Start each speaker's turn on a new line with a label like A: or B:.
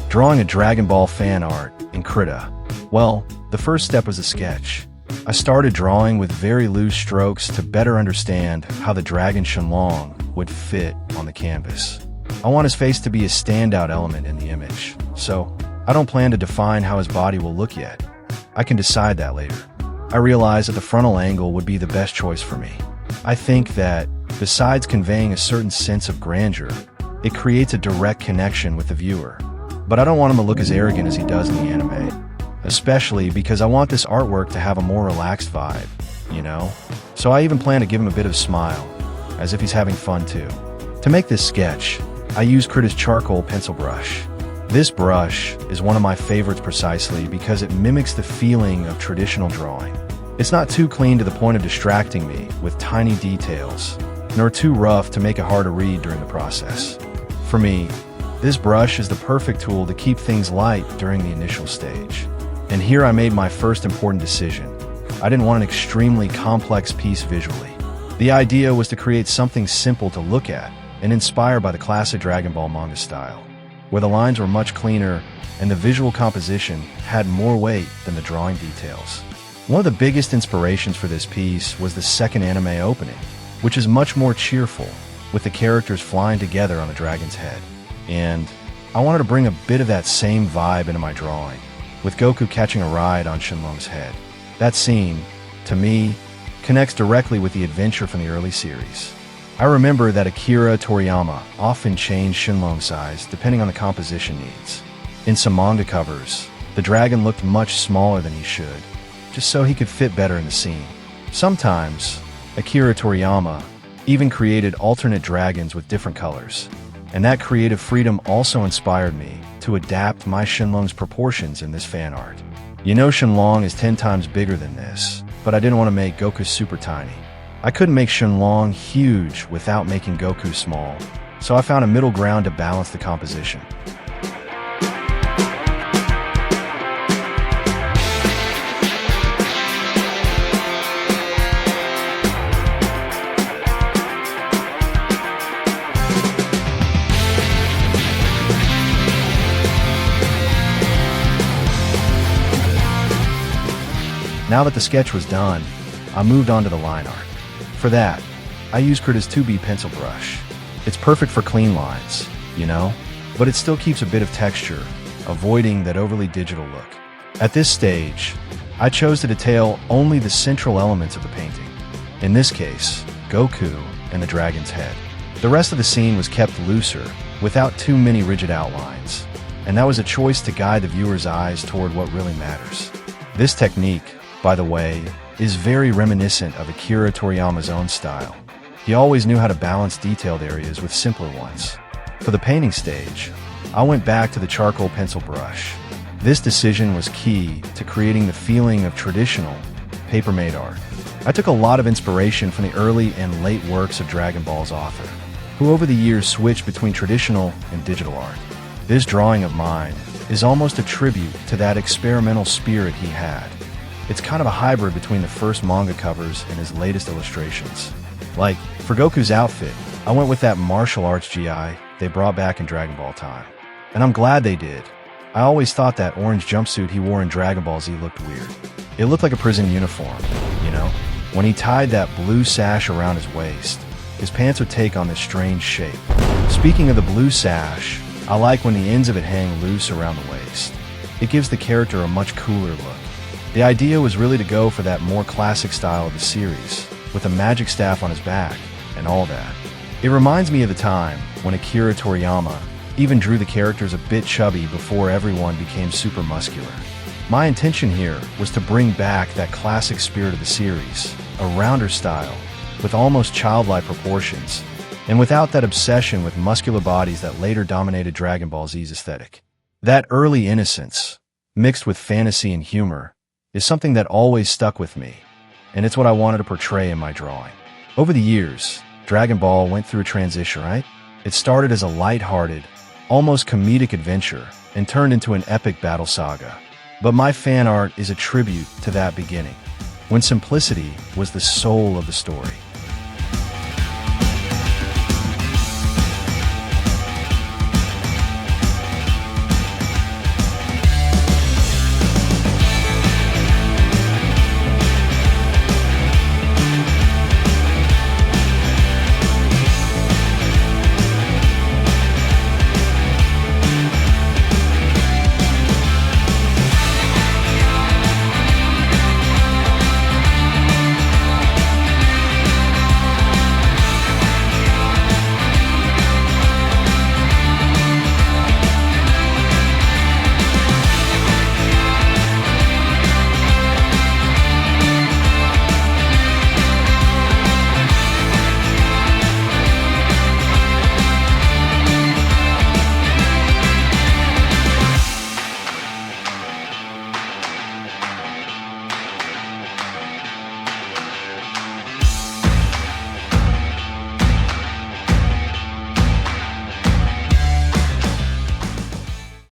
A: Drawing a Dragon Ball fan art in Krita. Well, the first step was a sketch. I started drawing with very loose strokes to better understand how the Dragon Shenlong would fit on the canvas. I want his face to be a standout element in the image, so I don't plan to define how his body will look yet. I can decide that later. I realized that the frontal angle would be the best choice for me. I think that, besides conveying a certain sense of grandeur, it creates a direct connection with the viewer. But I don't want him to look as arrogant as he does in the anime. Especially because I want this artwork to have a more relaxed vibe, you know? So I even plan to give him a bit of a smile, as if he's having fun too. To make this sketch, I use Krita's charcoal pencil brush. This brush is one of my favorites precisely because it mimics the feeling of traditional drawing. It's not too clean to the point of distracting me with tiny details, nor too rough to make it hard to read during the process. For me, this brush is the perfect tool to keep things light during the initial stage. And here I made my first important decision. I didn't want an extremely complex piece visually. The idea was to create something simple to look at and inspired by the classic Dragon Ball manga style, where the lines were much cleaner and the visual composition had more weight than the drawing details. One of the biggest inspirations for this piece was the second anime opening, which is much more cheerful, with the characters flying together on the dragon's head. And I wanted to bring a bit of that same vibe into my drawing, with Goku catching a ride on Shenlong's head. That scene, to me, connects directly with the adventure from the early series. I remember that Akira Toriyama often changed Shenlong's size depending on the composition needs. In some manga covers, the dragon looked much smaller than he should, just so he could fit better in the scene. Sometimes, Akira Toriyama even created alternate dragons with different colors, and that creative freedom also inspired me to adapt my Shenlong's proportions in this fan art. You know Shenlong is 10 times bigger than this, but I didn't want to make Goku super tiny. I couldn't make Shenlong huge without making Goku small, so I found a middle ground to balance the composition. Now that the sketch was done, I moved on to the line art. For that, I used Krita's 2B pencil brush. It's perfect for clean lines, you know, but it still keeps a bit of texture, avoiding that overly digital look. At this stage, I chose to detail only the central elements of the painting. In this case, Goku and the dragon's head. The rest of the scene was kept looser, without too many rigid outlines, and that was a choice to guide the viewer's eyes toward what really matters. This technique, by the way, is very reminiscent of Akira Toriyama's own style. He always knew how to balance detailed areas with simpler ones. For the painting stage, I went back to the charcoal pencil brush. This decision was key to creating the feeling of traditional, paper-made art. I took a lot of inspiration from the early and late works of Dragon Ball's author, who over the years switched between traditional and digital art. This drawing of mine is almost a tribute to that experimental spirit he had. It's kind of a hybrid between the first manga covers and his latest illustrations. Like, for Goku's outfit, I went with that martial arts GI they brought back in Dragon Ball time. And I'm glad they did. I always thought that orange jumpsuit he wore in Dragon Ball Z looked weird. It looked like a prison uniform, you know? When he tied that blue sash around his waist, his pants would take on this strange shape. Speaking of the blue sash, I like when the ends of it hang loose around the waist. It gives the character a much cooler look. The idea was really to go for that more classic style of the series, with a magic staff on his back, and all that. It reminds me of the time when Akira Toriyama even drew the characters a bit chubby before everyone became super muscular. My intention here was to bring back that classic spirit of the series, a rounder style, with almost childlike proportions, and without that obsession with muscular bodies that later dominated Dragon Ball Z's aesthetic. That early innocence, mixed with fantasy and humor, is something that always stuck with me, and it's what I wanted to portray in my drawing. Over the years, Dragon Ball went through a transition, right? It started as a light-hearted, almost comedic adventure and turned into an epic battle saga. But my fan art is a tribute to that beginning, when simplicity was the soul of the story.